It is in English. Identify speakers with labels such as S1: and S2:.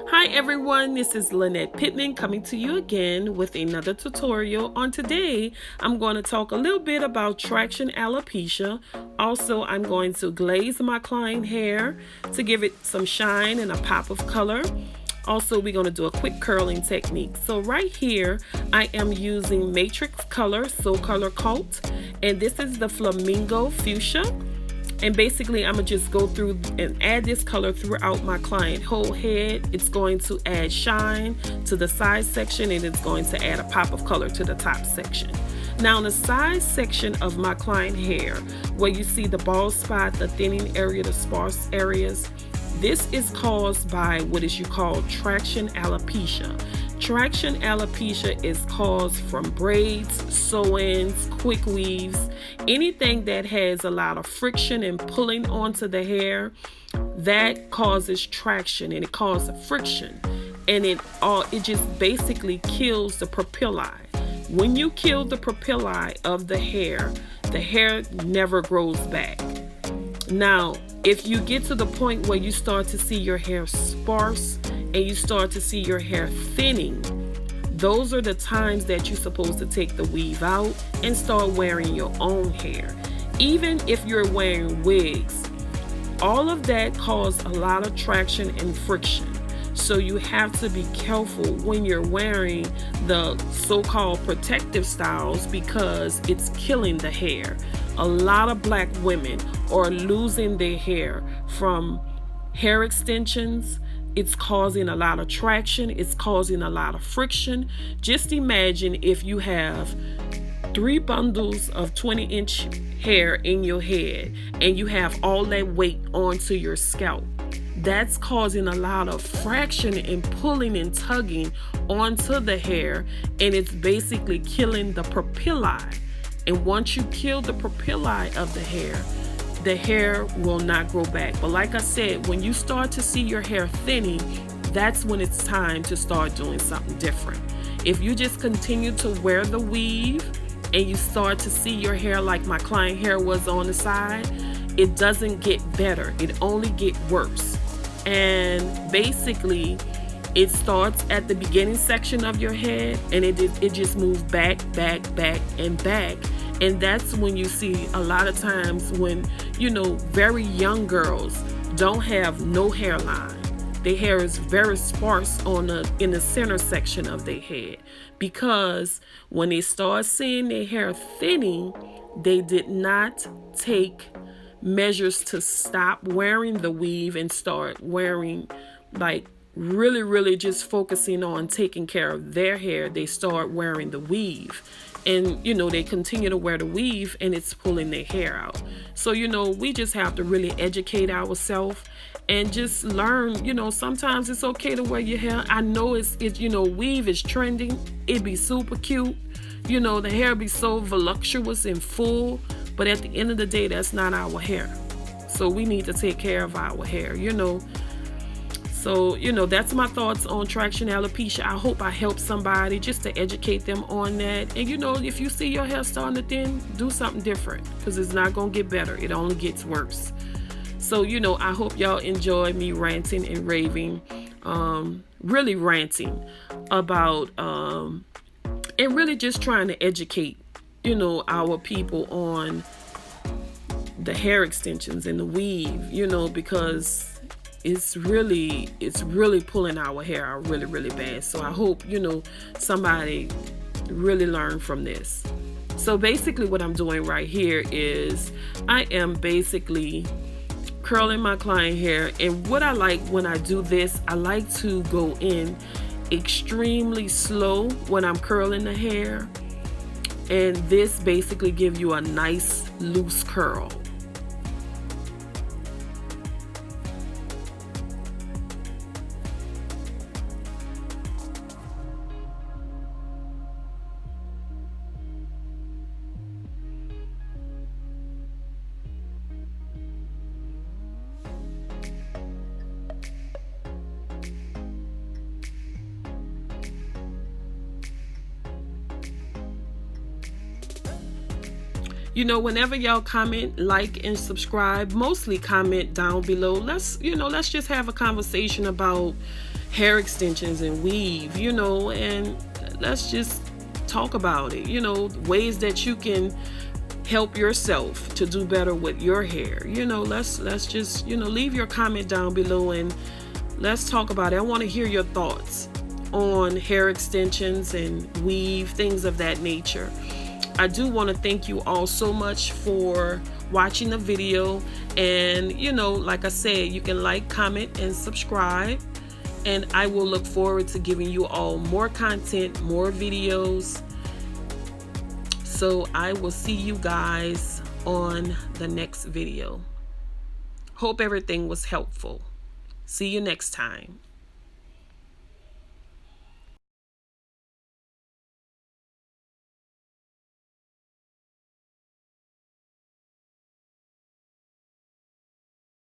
S1: Hi everyone, this is Lynette Pittman coming to you again with another tutorial. On today, I'm going to talk a little bit about traction alopecia. Also, I'm going to glaze my client hair to give it some shine and a pop of color. Also, we're going to do a quick curling technique. So right here, I am using Matrix Color So Color Coat, and this is the Flamingo Fuchsia. And basically, I'm going to just go through and add this color throughout my client whole head. It's going to add shine to the side section, and it's going to add a pop of color to the top section. Now, in the side section of my client hair, where you see the bald spot, the thinning area, the sparse areas, this is caused by what is you call traction alopecia. Traction alopecia is caused from braids, sew-ins, quick weaves, anything that has a lot of friction and pulling onto the hair. That causes traction, and it causes friction, and it just basically kills the papillae. When you kill the papillae of the hair never grows back. Now, if you get to the point where you start to see your hair sparse and you start to see your hair thinning, those are the times that you're supposed to take the weave out and start wearing your own hair. Even if you're wearing wigs, all of that causes a lot of traction and friction. So you have to be careful when you're wearing the so-called protective styles, because it's killing the hair. A lot of black women are losing their hair from hair extensions. It's causing a lot of traction. It's causing a lot of friction. Just imagine if you have 3 bundles of 20-inch hair in your head and you have all that weight onto your scalp. That's causing a lot of friction and pulling and tugging onto the hair, and it's basically killing the papillae. And once you kill the papillae of the hair will not grow back. But like I said, when you start to see your hair thinning, that's when it's time to start doing something different. If you just continue to wear the weave and you start to see your hair like my client hair was on the side, it doesn't get better. It only gets worse. And basically, it starts at the beginning section of your head, and it just moves back, and back. And that's when you see a lot of times when, very young girls don't have no hairline. Their hair is very sparse in the center section of their head, because when they start seeing their hair thinning, they did not take measures to stop wearing the weave and start wearing, like, really just focusing on taking care of their hair. They start wearing the weave, and they continue to wear the weave, and it's pulling their hair out. So we just have to really educate ourselves and just learn. Sometimes it's okay to wear your hair. I know it's weave is trending. It be super cute. The hair be so voluptuous and full, but at the end of the day, that's not our hair. So we need to take care of our hair. So, that's my thoughts on traction alopecia. I hope I help somebody just to educate them on that. And, if you see your hair starting to thin, do something different, because it's not going to get better. It only gets worse. So, I hope y'all enjoy me ranting and raving, really ranting about, and really just trying to educate, our people on the hair extensions and the weave, because it's really pulling our hair out really bad. So I hope somebody really learned from this. So basically what I'm doing right here is I am basically curling my client hair. And what I like when I do this, I like to go in extremely slow when I'm curling the hair, and this basically gives you a nice loose curl. Whenever y'all comment, like, and subscribe, mostly comment down below. Let's just have a conversation about, hair extensions and weave, and let's just talk about it, ways that you can help yourself to do better with your hair. Let's just, leave your comment down below and let's talk about it. I want to hear your thoughts on hair extensions and weave, things of that nature. I do want to thank you all so much for watching the video. And, like I said, you can like, comment, and subscribe. And I will look forward to giving you all more content, more videos. So I will see you guys on the next video. Hope everything was helpful. See you next time.